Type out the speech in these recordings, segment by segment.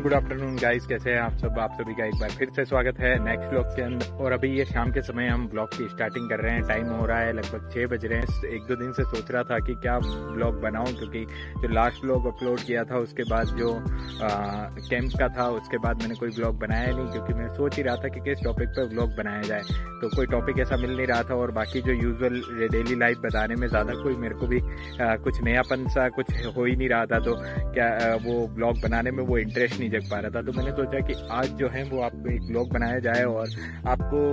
Good afternoon guys, कैसे हैं आप सब। आप सभी का एक बार फिर से स्वागत है नेक्स्ट ब्लॉग के अंदर। और अभी ये शाम के समय हम ब्लॉग की स्टार्टिंग कर रहे हैं। टाइम हो रहा है लगभग 6 बज रहे हैं। एक दो दिन से सोच रहा था कि क्या ब्लॉग बनाऊं, क्योंकि जो लास्ट ब्लॉग अपलोड किया था उसके बाद जो कैंप का था उसके बाद मैंने कोई ब्लॉग बनाया नहीं, क्योंकि मैं सोच ही रहा था कि किस टॉपिक पर ब्लॉग बनाया जाए। तो कोई टॉपिक ऐसा मिल नहीं रहा था, और बाकी जो यूजुअल डेली लाइफ बताने में ज़्यादा कोई मेरे को भी कुछ नयापन सा कुछ हो ही नहीं रहा था। तो क्या वो ब्लॉग बनाने में वो इंटरेस्ट नहीं जग पा रहा था। तो मैंने सोचा कि आज जो है वो आपको एक ब्लॉग बनाया जाए और आपको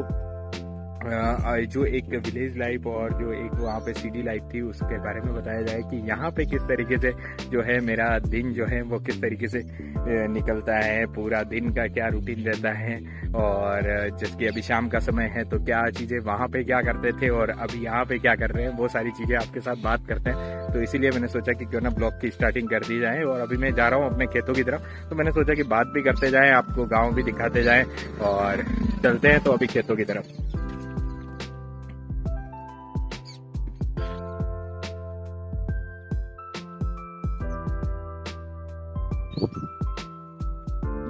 जो एक विलेज लाइफ और जो एक वहाँ पे सिटी लाइफ थी उसके बारे में बताया जाए कि यहाँ पे किस तरीके से जो है मेरा दिन जो है वो किस तरीके से निकलता है, पूरा दिन का क्या रूटीन रहता है। और जैसे कि अभी शाम का समय है तो क्या चीज़ें वहाँ पे क्या करते थे और अभी यहाँ पे क्या कर रहे हैं, वो सारी चीज़ें आपके साथ बात करते हैं। तो इसीलिए मैंने सोचा कि क्यों ना ब्लॉग की स्टार्टिंग कर दी जाए। और अभी मैं जा रहा हूँ अपने खेतों की तरफ, तो मैंने सोचा कि बात भी करते जाएं, आपको गाँव भी दिखाते जाएं और चलते हैं तो अभी खेतों की तरफ।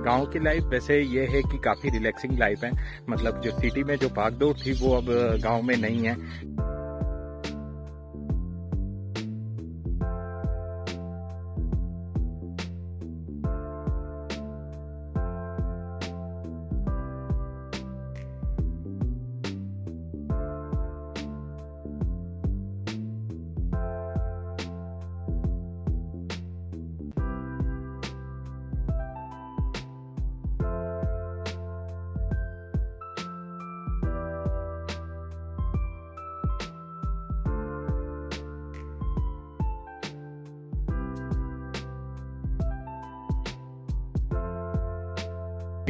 गांव की लाइफ वैसे ये है कि काफ़ी रिलैक्सिंग लाइफ है। मतलब जो सिटी में जो भागदौड़ थी वो अब गांव में नहीं है।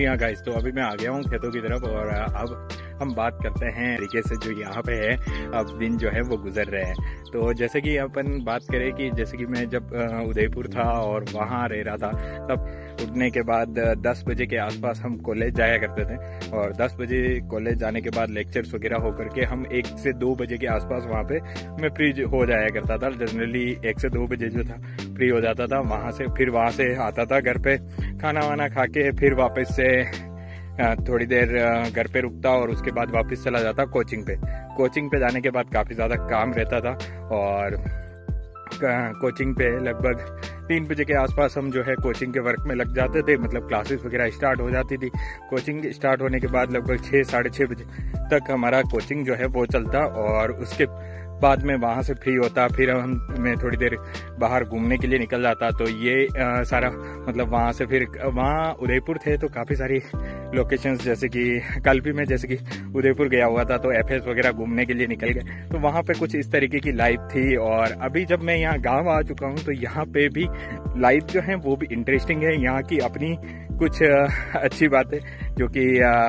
हाँ गाइस, तो अभी मैं आ गया हूँ खेतों की तरफ और अब हम बात करते हैं तरीके से जो यहाँ पे है अब दिन जो है वो गुजर रहे हैं। तो जैसे कि अपन बात करें कि जैसे कि मैं जब उदयपुर था और वहाँ रह रहा था, तब उठने के बाद 10 बजे के आसपास हम कॉलेज जाया करते थे। और 10 बजे कॉलेज जाने के बाद लेक्चर्स वगैरह होकर के हम 1 से 2 बजे के आसपास वहाँ पे मैं फ्री हो जाया करता था। जनरली 1 से 2 बजे जो था फ्री हो जाता था। वहाँ से आता था घर पे, खाना वाना खा के फिर वापस से थोड़ी देर घर पे रुकता और उसके बाद वापस चला जाता कोचिंग पे। कोचिंग पे जाने के बाद काफ़ी ज़्यादा काम रहता था और कोचिंग पे लगभग 3 बजे के आसपास हम जो है कोचिंग के वर्क में लग जाते थे। मतलब क्लासेस वगैरह स्टार्ट हो जाती थी। कोचिंग स्टार्ट होने के बाद लगभग 6 साढ़े 6 बजे तक हमारा कोचिंग जो है वो चलता और उसके बाद में वहाँ से फ्री होता। फिर मैं थोड़ी देर बाहर घूमने के लिए निकल जाता। तो ये सारा मतलब वहाँ से फिर वहाँ उदयपुर थे तो काफ़ी सारी लोकेशंस, जैसे कि कल भी मैं जैसे कि उदयपुर गया हुआ था तो एफएस वगैरह घूमने के लिए निकल गए। तो वहाँ पे कुछ इस तरीके की लाइफ थी। और अभी जब मैं यहाँ गांव आ चुका हूँ तो यहाँ पे भी लाइफ जो है वो भी इंटरेस्टिंग है। यहाँ की अपनी कुछ अच्छी बातें जो कि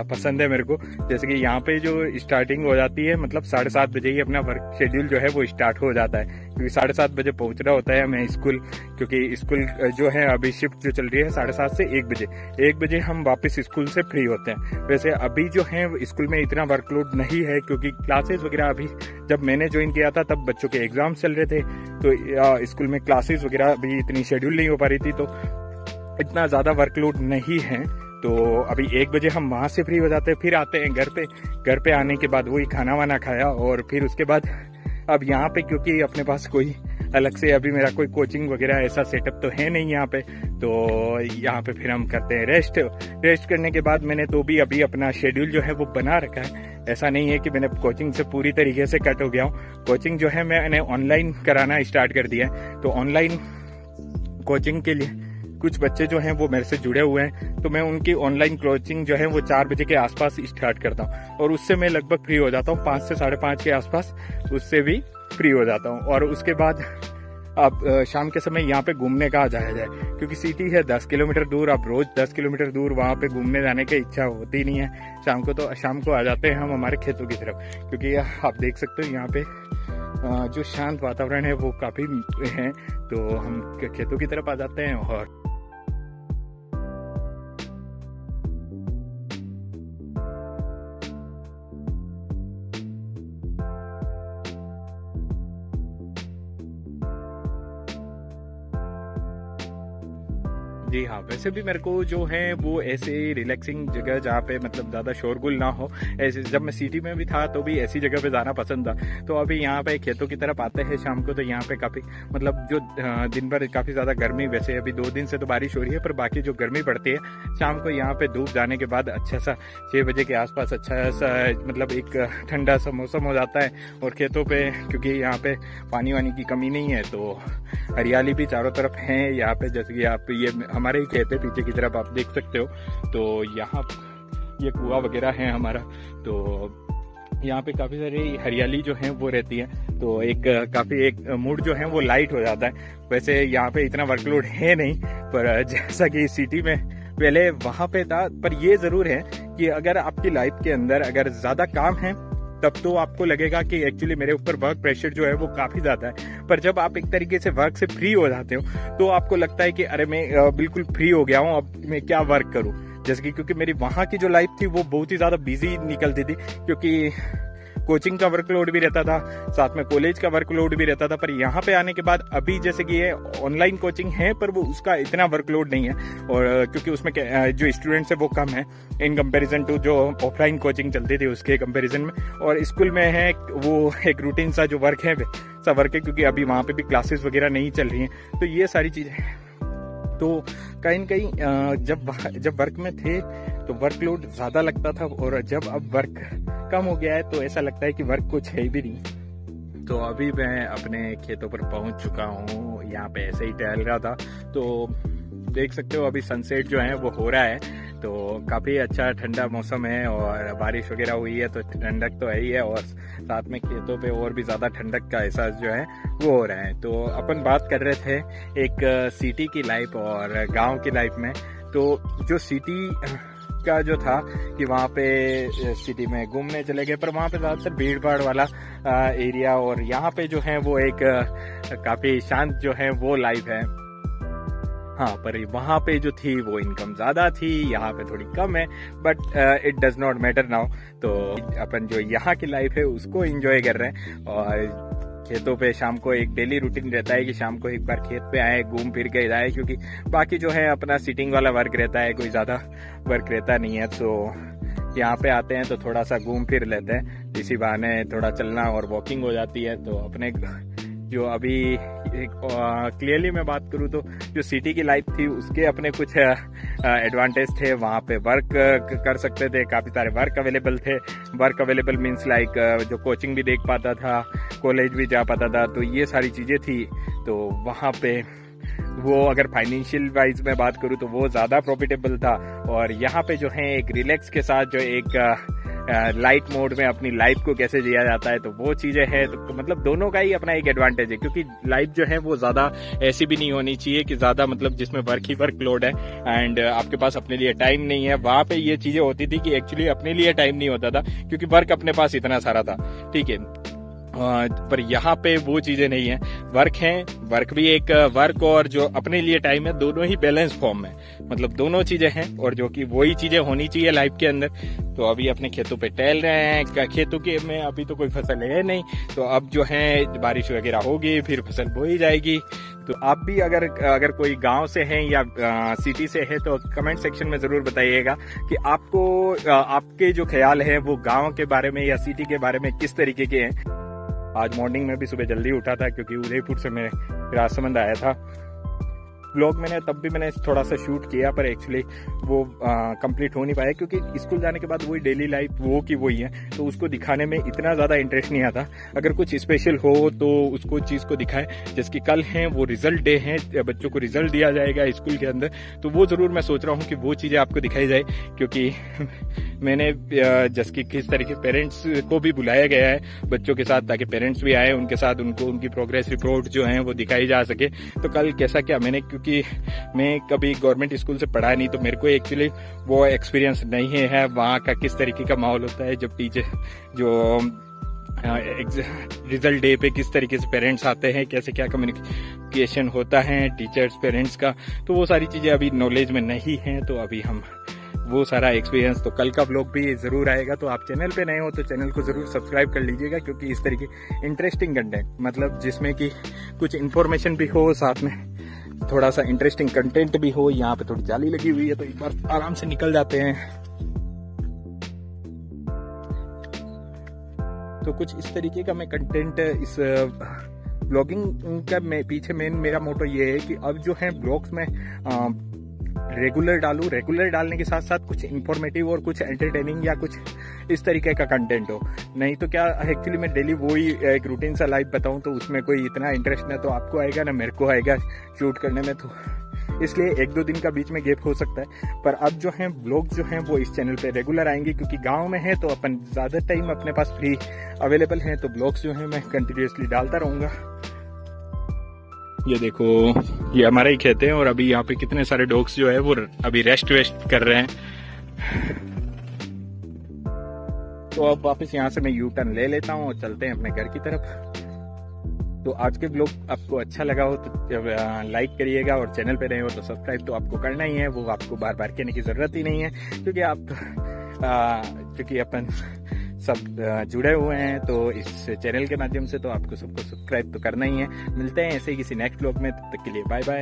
पसंद है मेरे को। जैसे कि यहाँ पे जो स्टार्टिंग हो जाती है, मतलब 7:30 बजे ही अपना वर्क शेड्यूल जो है वो स्टार्ट हो जाता है, क्योंकि 7:30 बजे पहुँचना होता है हमें स्कूल। क्योंकि स्कूल जो है अभी शिफ्ट जो चल रही है 7:30 से 1 बजे। 1 बजे हम वापस स्कूल से फ्री होते हैं। वैसे अभी जो है स्कूल में इतना वर्कलोड नहीं है, क्योंकि क्लासेस वगैरह अभी जब मैंने ज्वाइन किया था तब बच्चों के एग्जाम्स चल रहे थे। तो स्कूल में क्लासेस वगैरह अभी इतनी शेड्यूल नहीं हो पा रही थी, तो इतना ज़्यादा वर्कलोड नहीं है। तो अभी 1 बजे हम वहाँ से फ्री हो जाते हैं, फिर आते हैं घर पे। घर पे आने के बाद वही खाना वाना खाया और फिर उसके बाद अब यहाँ पे क्योंकि अपने पास कोई अलग से अभी मेरा कोई कोचिंग वगैरह ऐसा सेटअप तो है नहीं यहाँ पे, तो यहाँ पे फिर हम करते हैं रेस्ट करने के बाद मैंने तो भी अभी अपना शेड्यूल जो है वो बना रखा है। ऐसा नहीं है कि मैंने कोचिंग से पूरी तरीके से कट हो गया हूँ। कोचिंग जो है मैंने ऑनलाइन कराना स्टार्ट कर दिया है। तो ऑनलाइन कोचिंग के लिए कुछ बच्चे जो हैं वो मेरे से जुड़े हुए हैं, तो मैं उनकी ऑनलाइन कोचिंग जो है वो 4 बजे के आसपास स्टार्ट करता हूँ और उससे मैं लगभग फ्री हो जाता हूँ 5 से 5:30 के आसपास, उससे भी फ्री हो जाता हूँ। और उसके बाद अब शाम के समय यहाँ पे घूमने का जाया जाए, क्योंकि सिटी है 10 किलोमीटर दूर। अब रोज 10 किलोमीटर दूर वहाँ पे घूमने जाने की इच्छा होती नहीं है। शाम को आ जाते हैं हम हमारे खेतों की तरफ, क्योंकि आप देख सकते हो यहाँ पे जो शांत वातावरण है वो काफ़ी है। तो हम खेतों की तरफ आ जाते हैं और जी हाँ, वैसे भी मेरे को जो है वो ऐसे रिलैक्सिंग जगह जहाँ पे मतलब ज़्यादा शोरगुल ना हो, ऐसे जब मैं सिटी में भी था तो भी ऐसी जगह पे जाना पसंद था। तो अभी यहाँ पे खेतों की तरफ आते हैं शाम को, तो यहाँ पे काफ़ी मतलब जो दिन भर काफ़ी ज़्यादा गर्मी, वैसे अभी 2 दिन से तो बारिश हो रही है, पर बाकी जो गर्मी पड़ती है शाम को यहाँ पे धूप जाने के बाद अच्छा सा 6 बजे के आसपास अच्छा सा मतलब एक ठंडा सा मौसम हो जाता है। और खेतों पे क्योंकि यहाँ पे पानी वानी की कमी नहीं है तो हरियाली भी चारों तरफ है यहाँ पे। जैसे कि आप ये हमारे ही खेत है पीछे की तरफ आप देख सकते हो, तो यहाँ ये कुआं वगैरह है हमारा, तो यहाँ पे काफ़ी सारी हरियाली जो है वो रहती है, तो एक मूड जो है वो लाइट हो जाता है। वैसे यहाँ पे इतना वर्कलोड है नहीं, पर जैसा कि सिटी में पहले वहाँ पे था, पर ये ज़रूर है कि अगर आपकी लाइफ के अंदर अगर ज़्यादा काम है तब तो आपको लगेगा कि एक्चुअली मेरे ऊपर वर्क प्रेशर जो है वो काफ़ी ज़्यादा है। पर जब आप एक तरीके से वर्क से फ्री हो जाते हो तो आपको लगता है कि अरे मैं बिल्कुल फ्री हो गया हूँ, अब मैं क्या वर्क करूँ। जैसे कि क्योंकि मेरी वहाँ की जो लाइफ थी वो बहुत ही ज़्यादा बिजी निकलती थी, क्योंकि कोचिंग का वर्कलोड भी रहता था, साथ में कॉलेज का वर्कलोड भी रहता था। पर यहाँ पे आने के बाद अभी जैसे कि ये ऑनलाइन कोचिंग है पर वो उसका इतना वर्कलोड नहीं है, और क्योंकि उसमें जो स्टूडेंट्स है वो कम है इन कंपैरिजन टू जो ऑफलाइन कोचिंग चलती थी उसके कंपैरिजन में। और स्कूल में है वो एक रूटीन सा जो वर्क है क्योंकि अभी वहाँ पे भी क्लासेस वगैरह नहीं चल रही हैं, तो ये सारी चीज़ें। तो कहीं न कहीं जब वर्क में थे तो वर्कलोड ज़्यादा लगता था, और जब अब वर्क कम हो गया है तो ऐसा लगता है कि वर्क कुछ है भी नहीं। तो अभी मैं अपने खेतों पर पहुंच चुका हूं, यहाँ पे ऐसे ही टहल रहा था, तो देख सकते हो अभी सनसेट जो है वो हो रहा है, तो काफ़ी अच्छा ठंडा मौसम है और बारिश वगैरह हुई है तो ठंडक तो है ही है, और साथ में खेतों पे और भी ज़्यादा ठंडक का एहसास जो है वो हो रहा है। तो अपन बात कर रहे थे एक सिटी की लाइफ और गांव की लाइफ में। तो जो सिटी का जो था कि वहाँ पे सिटी में घूमने चले गए, पर वहाँ पे ज़्यादातर भीड़ भाड़ वाला एरिया, और यहाँ पे जो है वो एक काफ़ी शांत जो है वो लाइफ है। हाँ, पर वहाँ पे जो थी वो इनकम ज़्यादा थी, यहाँ पे थोड़ी कम है, but it does not matter now. तो अपन जो यहाँ की लाइफ है उसको एंजॉय कर रहे हैं, और खेतों पे शाम को एक डेली रूटीन रहता है कि शाम को एक बार खेत पे आए, घूम फिर के जाए, क्योंकि बाकी जो है अपना सिटिंग वाला वर्क रहता है, कोई ज़्यादा वर्क रहता नहीं है। तो यहाँ पे आते हैं तो थोड़ा सा घूम फिर लेते हैं, इसी बहाने थोड़ा चलना और वॉकिंग हो जाती है। तो अपने जो अभी क्लियरली मैं बात करूँ तो जो सिटी की लाइफ थी उसके अपने कुछ एडवांटेज थे। वहाँ पे वर्क कर सकते थे, काफ़ी सारे वर्क अवेलेबल थे। वर्क अवेलेबल मीन्स लाइक जो कोचिंग भी देख पाता था, कॉलेज भी जा पाता था, तो ये सारी चीज़ें थी। तो वहाँ पे वो अगर फाइनेंशियल वाइज में बात करूँ तो वो ज़्यादा प्रॉफिटेबल था, और यहाँ पे जो है एक रिलैक्स के साथ जो एक लाइट मोड में अपनी लाइफ को कैसे जिया जाता है, तो वो चीज़ें हैं। तो मतलब दोनों का ही अपना एक एडवांटेज है, क्योंकि लाइफ जो है वो ज़्यादा ऐसी भी नहीं होनी चाहिए कि ज़्यादा मतलब जिसमें वर्क ही वर्क लोड है एंड आपके पास अपने लिए टाइम नहीं है। वहाँ पे ये चीज़ें होती थी कि एक्चुअली अपने लिए टाइम नहीं होता था, क्योंकि वर्क अपने पास इतना सारा था, ठीक है। पर यहाँ पे वो चीज़ें नहीं है, वर्क है, वर्क भी एक वर्क और जो अपने लिए टाइम है, दोनों ही बैलेंस फॉर्म में, मतलब दोनों चीज़ें हैं, और जो कि वही चीज़ें होनी चाहिए लाइफ के अंदर। तो अभी अपने खेतों पे टहल रहे हैं, खेतों के में अभी तो कोई फसल है नहीं, तो अब जो है बारिश वगैरह होगी, फिर फसल बोई जाएगी। तो आप भी अगर कोई गांव से हैं या सिटी से है तो कमेंट सेक्शन में ज़रूर बताइएगा कि आपको आपके जो ख्याल हैं वो गांव के बारे में या सिटी के बारे में किस तरीके के हैं। आज मॉर्निंग में भी सुबह जल्दी उठा था, क्योंकि उदयपुर से मैं राजसमंद आया था। ब्लॉग तब भी मैंने थोड़ा सा शूट किया, पर एक्चुअली वो कंप्लीट हो नहीं पाया, क्योंकि स्कूल जाने के बाद वही डेली लाइफ वो की वही है, तो उसको दिखाने में इतना ज़्यादा इंटरेस्ट नहीं आता। अगर कुछ स्पेशल हो तो उसको चीज़ को दिखाएं, जैसे कि कल है वो रिजल्ट डे है, बच्चों को रिजल्ट दिया जाएगा स्कूल के अंदर, तो वो ज़रूर मैं सोच रहा हूँ कि वो चीज़ें आपको दिखाई जाए, क्योंकि मैंने जैसे कि किस तरीके पेरेंट्स को भी बुलाया गया है बच्चों के साथ, ताकि पेरेंट्स भी आए, उनके साथ उनको उनकी प्रोग्रेस रिपोर्ट जो है वो दिखाई जा सके। तो कल कैसा क्या मैंने, क्योंकि मैं कभी गवर्नमेंट स्कूल से पढ़ा नहीं, तो मेरे को एक्चुअली वो एक्सपीरियंस नहीं है वहाँ का किस तरीके का माहौल होता है जब टीचर जो रिजल्ट डे पे किस तरीके से पेरेंट्स आते हैं, कैसे क्या कम्युनिकेशन होता है टीचर्स पेरेंट्स का, तो वो सारी चीज़ें अभी नॉलेज में नहीं हैं। तो अभी हम वो सारा एक्सपीरियंस, तो कल का व्लॉग भी ज़रूर आएगा। तो आप चैनल पे नए हो तो चैनल को ज़रूर सब्सक्राइब कर लीजिएगा, क्योंकि इस तरीके इंटरेस्टिंग कंटेंट, मतलब जिसमें कि कुछ इन्फॉर्मेशन भी हो, साथ में थोड़ा सा इंटरेस्टिंग कंटेंट भी हो। यहाँ पे थोड़ी जाली लगी हुई है तो एक बार आराम से निकल जाते हैं। तो कुछ इस तरीके का मैं कंटेंट इस ब्लॉगिंग का पीछे मेरा मोटो ये है कि अब जो है ब्लॉग्स में रेगुलर डालूं, रेगुलर डालने के साथ साथ कुछ इंफॉर्मेटिव और कुछ एंटरटेनिंग या कुछ इस तरीके का कंटेंट हो। नहीं तो क्या एक्चुअली मैं डेली वही एक रूटीन सा लाइफ बताऊं तो उसमें कोई इतना इंटरेस्ट ना तो आपको आएगा ना मेरे को आएगा शूट करने में, तो इसलिए 1-2 दिन का बीच में गैप हो सकता है। पर अब जो है ब्लॉग जो हैं वो इस चैनल पे रेगुलर आएंगे, क्योंकि गांव में है तो अपन ज़्यादा टाइम अपने पास फ्री अवेलेबल है, तो ब्लॉग्स जो है मैं कंटिन्यूसली डालता रहूँगा। ये देखो ये हमारे ही खेत हैं और अभी यहाँ पे कितने सारे डॉग्स जो है वो अभी रेस्ट वेस्ट कर रहे हैं। तो अब वापस यहाँ से मैं यू टर्न ले लेता हूँ और चलते हैं अपने घर की तरफ। तो आज के ब्लॉग आपको अच्छा लगा हो तो लाइक करिएगा और चैनल पे नए हो तो सब्सक्राइब तो आपको करना ही है, वो आपको बार बार कहने की ज़रूरत ही नहीं है, क्योंकि अपन सब जुड़े हुए हैं तो इस चैनल के माध्यम से, तो आपको सबको सब्सक्राइब तो करना ही है। मिलते हैं ऐसे ही किसी नेक्स्ट ब्लॉग में, तब तक के लिए बाय बाय।